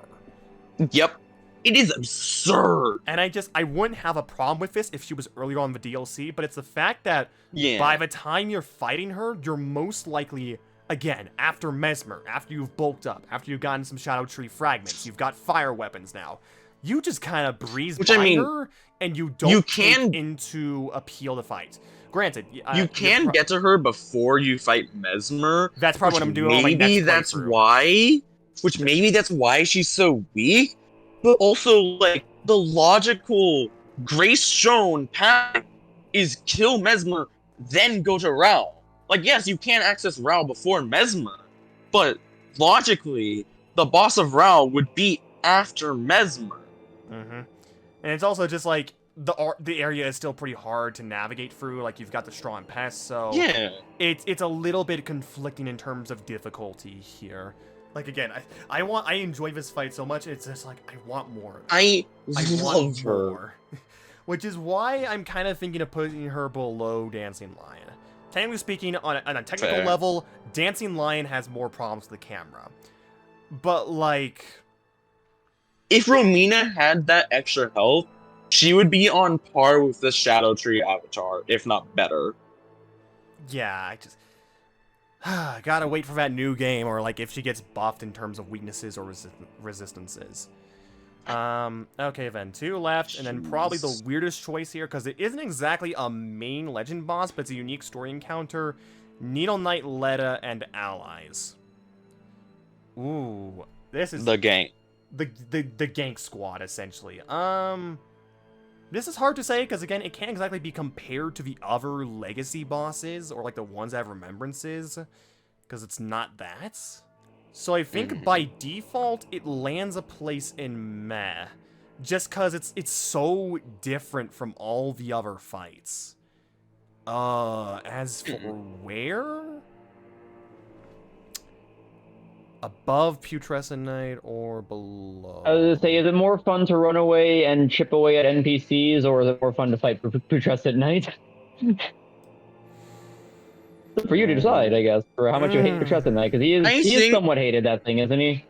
Yep. It is absurd. And I wouldn't have a problem with this if she was earlier on the DLC, but it's the fact that by the time you're fighting her, you're most likely, again, after Messmer, after you've bulked up, after you've gotten some Scadutree fragments, you've got fire weapons now, you just kind of breeze by her, and you don't take into appeal the fight. Granted, you can get to her before you fight Messmer. That's probably what I'm doing on my next playthrough. Maybe that's why she's so weak. But also, like, the logical grace shown path is kill Messmer, then go to Rao. Like, yes, you can access Rao before Messmer, but logically, the boss of Rao would be after Messmer. And it's also just like, the area is still pretty hard to navigate through. Like, you've got the strong pests, so it's a little bit conflicting in terms of difficulty here. Like, again, I enjoy this fight so much. It's just like, I want more. I love her. More. Which is why I'm kind of thinking of putting her below Dancing Lion. Technically speaking, on a technical level, Dancing Lion has more problems with the camera. But, like, if Romina had that extra health, she would be on par with the Scadutree Avatar, if not better. Yeah, I just gotta wait for that new game, or like if she gets buffed in terms of weaknesses or resistances. Okay, then 2 left, and then probably the weirdest choice here, because it isn't exactly a main legend boss, but it's a unique story encounter. Needle Knight, Leda, and allies. Ooh, this is the gank. The gank squad, essentially. This is hard to say, because again, it can't exactly be compared to the other legacy bosses, or like the ones that have remembrances, because it's not that. So I think by default, it lands a place in meh, just because it's so different from all the other fights. As for where? Above Putrescent Knight or below? I was gonna say, is it more fun to run away and chip away at NPCs, or is it more fun to fight for Putrescent Knight? For you to decide, I guess, for how much you hate Putrescent Knight, because he is somewhat hated, that thing, isn't he?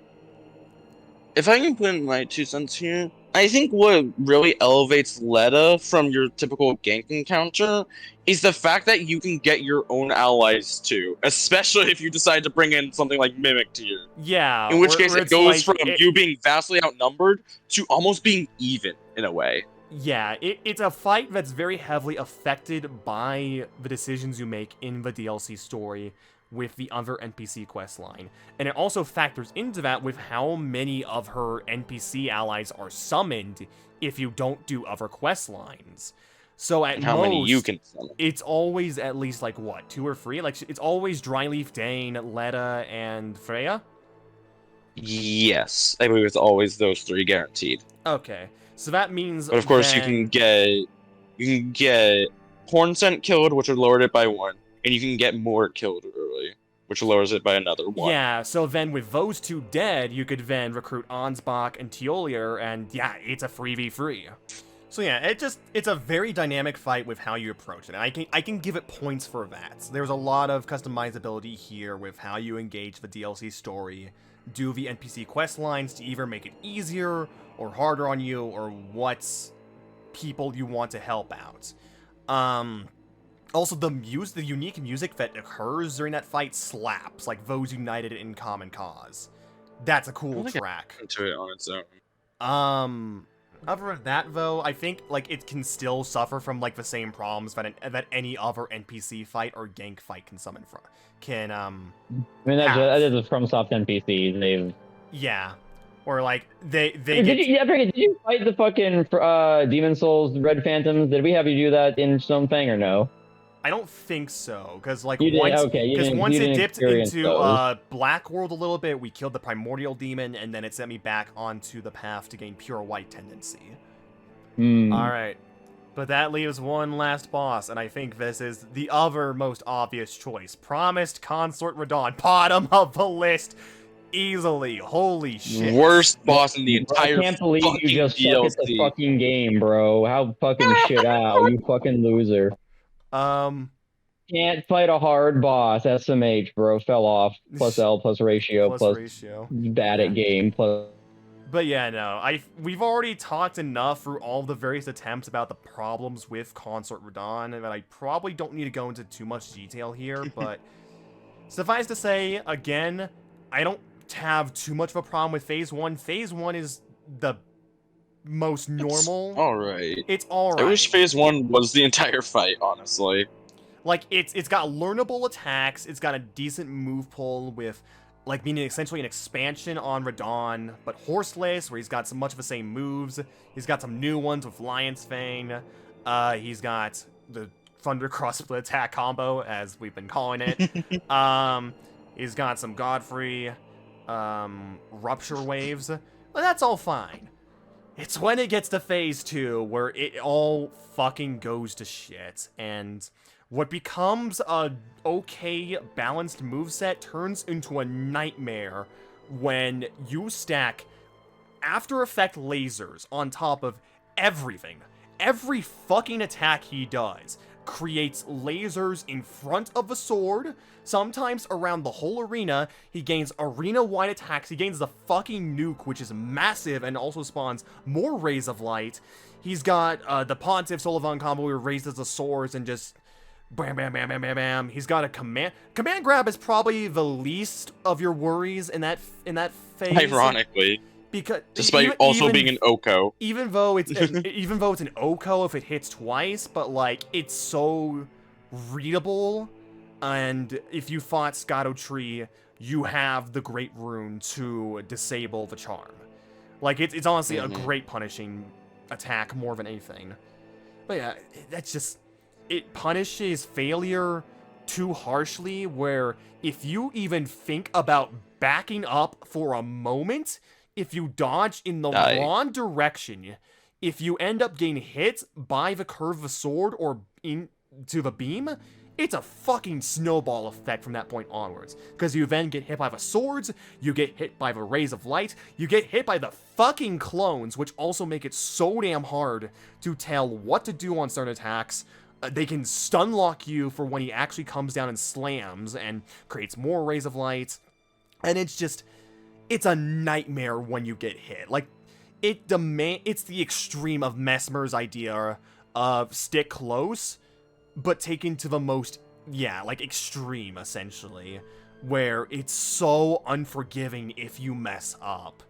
If I can put in my 2 cents here, I think what really elevates Leda from your typical gank encounter is the fact that you can get your own allies too, especially if you decide to bring in something like Mimic Tier. Yeah. In which case it goes from you being vastly outnumbered to almost being even, in a way. Yeah, it's a fight that's very heavily affected by the decisions you make in the DLC story with the other NPC quest line. And it also factors into that with how many of her NPC allies are summoned if you don't do other quest lines. So at how most, many you can summon. It's always at least like, what, 2 or 3? Like, it's always Dryleaf, Dane, Leda, and Freya? Yes, I believe it's always those 3 guaranteed. Okay, so that means but of course you can get Hornsent killed, which would lower it by 1. And you can get more killed early, which lowers it by another 1. Yeah, so then with those 2 dead, you could then recruit Ansbach and Teolier, and yeah, it's a 3v3. So yeah, it's a very dynamic fight with how you approach it, and I can give it points for that. There's a lot of customizability here with how you engage the DLC story, do the NPC quest lines to either make it easier or harder on you, or what people you want to help out. Also, the unique music that occurs during that fight slaps, like those united in common cause. That's a cool track. To it on its own. Other than that, though, I think like it can still suffer from like the same problems that any other NPC fight or gank fight can summon from. I mean, that is a FromSoft NPC. They've yeah, or like they did get. did you fight the fucking Demon Souls Red Phantoms? Did we have you do that in Something or no? I don't think so, because like You did. once, Okay, you because didn't. once You it didn't dipped experience into those. Black World a little bit, we killed the primordial demon, and then it sent me back onto the path to gain pure white tendency. All right, but that leaves one last boss, and I think this is the other most obvious choice. Promised Consort Radahn, bottom of the list, easily. Holy shit! Worst boss in the Bro, I entire can't believe you fucking just suck at the DLC. fucking game, bro. How fucking shit out, you fucking loser. Can't fight a hard boss. SMH, bro. Fell off. Plus L, plus ratio, plus plus ratio. bad at game, plus. But yeah, no, we've already talked enough through all the various attempts about the problems with Consort Radahn that I probably don't need to go into too much detail here, but suffice to say, again, I don't have too much of a problem with Phase 1. Phase 1 is the most normal. Alright. It's alright. I wish Phase 1 was the entire fight, honestly. Like, it's got learnable attacks, it's got a decent move pool with, like, being essentially an expansion on Radahn, but horseless, where he's got much of the same moves. He's got some new ones with Lion's Fang. He's got the Thunder Cross Split Attack combo, as we've been calling it. He's got some Godfrey, Rupture Waves. But that's all fine. It's when it gets to Phase 2 where it all fucking goes to shit, and what becomes a okay balanced moveset turns into a nightmare when you stack After Effect lasers on top of everything. Every fucking attack he does creates lasers in front of the sword, sometimes around the whole arena. He gains arena-wide attacks. He gains the fucking nuke, which is massive and also spawns more rays of light. He's got the Pontiff Sullivan combo where he raises the swords and just bam, bam, bam, bam, bam, bam. He's got a command grab is probably the least of your worries in that phase. Ironically. Because despite also being an Oko. Even though it's an Oko if it hits twice, but like it's so readable, and if you fought Scadutree, you have the Great Rune to disable the charm. Like it's honestly a great punishing attack more than anything. But yeah, that's just, it punishes failure too harshly, where if you even think about backing up for a moment, if you dodge in the wrong direction, if you end up getting hit by the curve of the sword or into the beam, it's a fucking snowball effect from that point onwards. Because you then get hit by the swords, you get hit by the rays of light, you get hit by the fucking clones, which also make it so damn hard to tell what to do on certain attacks. They can stun lock you for when he actually comes down and slams and creates more rays of light. And it's just, it's a nightmare when you get hit. Like, it's the extreme of Messmer's idea of stick close, but taken to the most, like extreme, essentially, where it's so unforgiving if you mess up.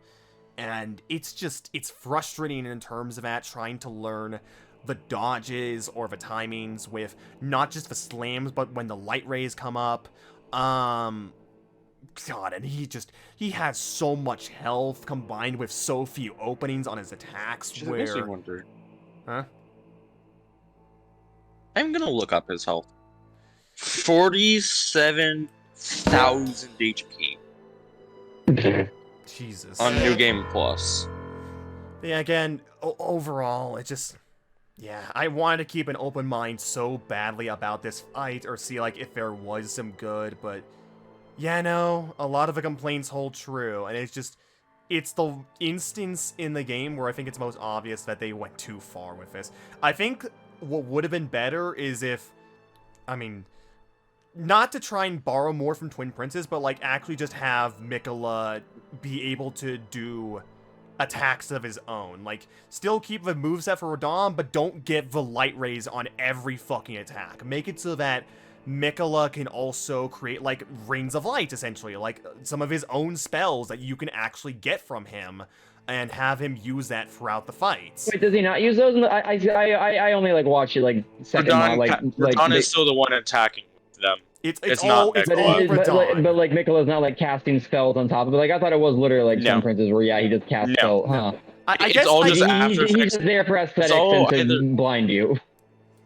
And it's frustrating in terms of that, trying to learn the dodges or the timings with not just the slams, but when the light rays come up. God, and he has so much health combined with so few openings on his attacks. Which makes me wonder. Huh? I'm gonna look up his health. 47,000 HP. Jesus. On New Game Plus. Yeah, again, overall, it just, I wanted to keep an open mind so badly about this fight, or see like if there was some good, but no, a lot of the complaints hold true, and it's the instance in the game where I think it's most obvious that they went too far with this. I think what would have been better is if, not to try and borrow more from Twin Princes, but like actually just have Miquella be able to do attacks of his own. Like, still keep the moveset for Radahn, but don't get the light rays on every fucking attack. Make it so that Miquella can also create, like, rings of light, essentially. Like, some of his own spells that you can actually get from him. and have him use that throughout the fights. Wait, does he not use those? I only like watch it like second mod, Radahn is still the one attacking them. It's not all Mikola. Radahn. but like Mikola's not like casting spells on top of it. Like I thought it was literally like some princes where he just casts spells. Huh? I it's guess all just He's After Effects. just there for aesthetics and to blind you.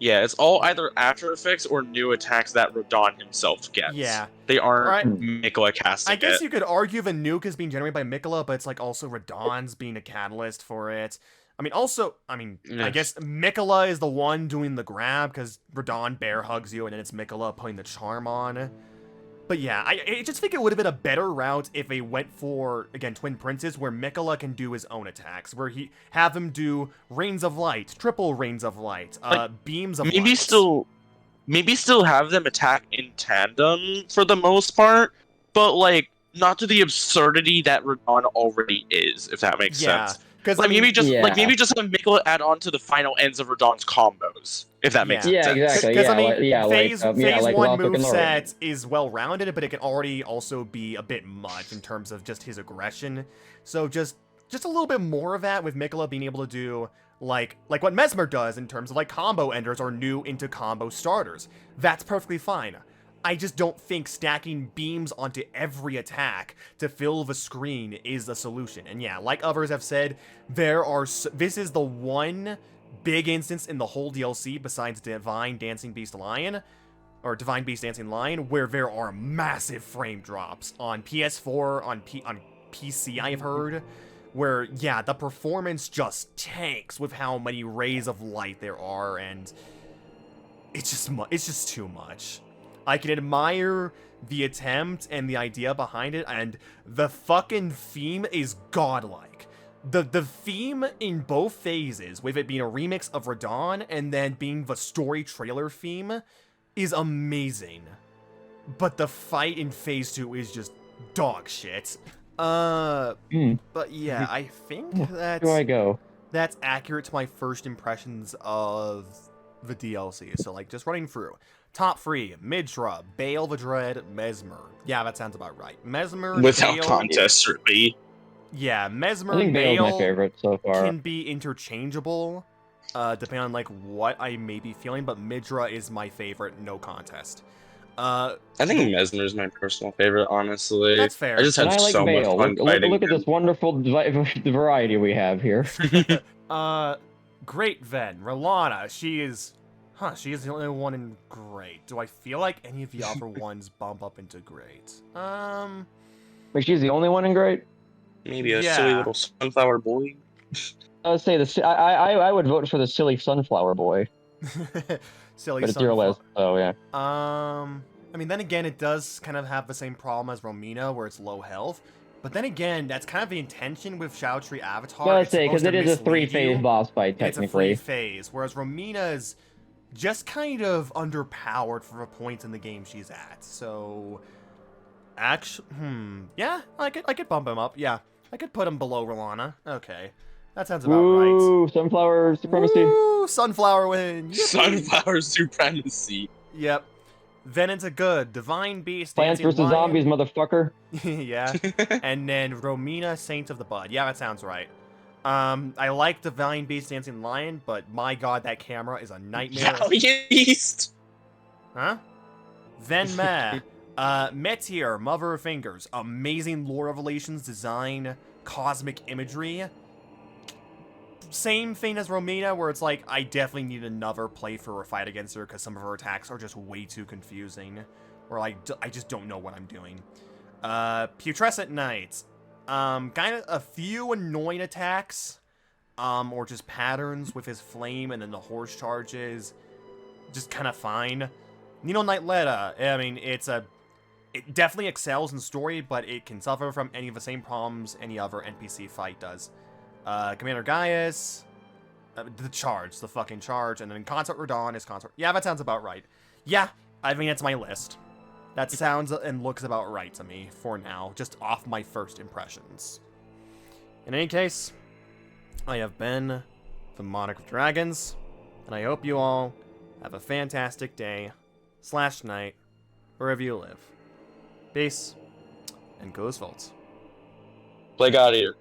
Yeah, it's all either After Effects or new attacks that Radahn himself gets. Yeah. They aren't Mikola casting I guess it. you could argue the nuke is being generated by Mikola, but it's like also Radahn's being a catalyst for it. I guess Mikola is the one doing the grab because Radahn bear hugs you and then it's Mikola putting the charm on. But yeah, I just think it would have been a better route if they went for, again, Twin Princes, where Mikola can do his own attacks, where he have him do Rains of Light, triple Rains of Light, Beams of Light. Maybe still have them attack in tandem for the most part, but like not to the absurdity that Radahn already is, if that makes sense. Because maybe just have Mikola add on to the final ends of Radahn's combos, if that makes sense. Yeah, exactly. Because phase like one moveset is well-rounded, but it can already also be a bit much in terms of just his aggression. So just a little bit more of that with Mikola being able to do like what Messmer does in terms of like combo enders or new into combo starters. That's perfectly fine. I just don't think stacking beams onto every attack to fill the screen is the solution. And yeah, like others have said, this is the one big instance in the whole DLC besides Divine Dancing Beast Lion, or Divine Beast Dancing Lion, where there are massive frame drops on PS4, on PC I've heard, where yeah, the performance just tanks with how many rays of light there are, and it's just too much. I can admire the attempt and the idea behind it, and the fucking theme is godlike. The theme in both phases, with it being a remix of Radahn and then being the story trailer theme, is amazing. But the fight in phase 2 is just dog shit. But yeah, I think that's accurate to my first impressions of the DLC. So like just running through. Top 3, Midra, Bayle The Dread, Messmer. Yeah, that sounds about right. Messmer, without Bayle, contest, certainly. Yeah, Messmer, I think Bayle's my favorite so far. Can be interchangeable, depending on like what I may be feeling, but Midra is my favorite, no contest. I think Messmer is my personal favorite, honestly. That's fair. I just had so much fun fighting. Look at this wonderful variety we have here. Great then, Rellana, she is the only one in great. Do I feel like any of the other ones bump up into great? Wait, she's the only one in great? Maybe a silly little sunflower boy. I would say I would vote for the silly sunflower boy. Silly but it's your list, so yeah. I mean, then again, it does kind of have the same problem as Romina, where it's low health. But then again, that's kind of the intention with Scadutree Avatar. Yeah, I'd say, because it is a 3-phase boss fight, technically. It's a 3-phase, whereas Romina's just kind of underpowered for the point in the game she's at. So, actually, yeah, I could bump him up. Yeah, I could put him below Rellana. Okay, that sounds about right. Ooh, sunflower supremacy. Ooh, sunflower win. Yippee. Sunflower supremacy. Yep. Then into good. Divine Beast. Plants vs. Zombies, motherfucker. Yeah. And then Romina, Saint of the Bud. Yeah, that sounds right. I like Divine Beast Dancing Lion, but my god, that camera is a nightmare. Beast. Huh? Then Metyr, Mother of Fingers. Amazing lore revelations, design, cosmic imagery. Same thing as Romina, where it's like, I definitely need another playthrough or fight against her because some of her attacks are just way too confusing. Or I just don't know what I'm doing. Putrescent Knight. Kind of a few annoying attacks, or just patterns with his flame and then the horse charges, just kind of fine. Knight Leda, I mean, it definitely excels in story, but it can suffer from any of the same problems any other NPC fight does. Commander Gaius, the fucking charge, and then Consort Radahn is Consort. Yeah, that sounds about right. Yeah, I mean, it's my list. That sounds and looks about right to me for now, just off my first impressions. In any case, I have been the Monarch of Dragons, and I hope you all have a fantastic day / night, wherever you live. Peace, and go Volts. Play God Eater.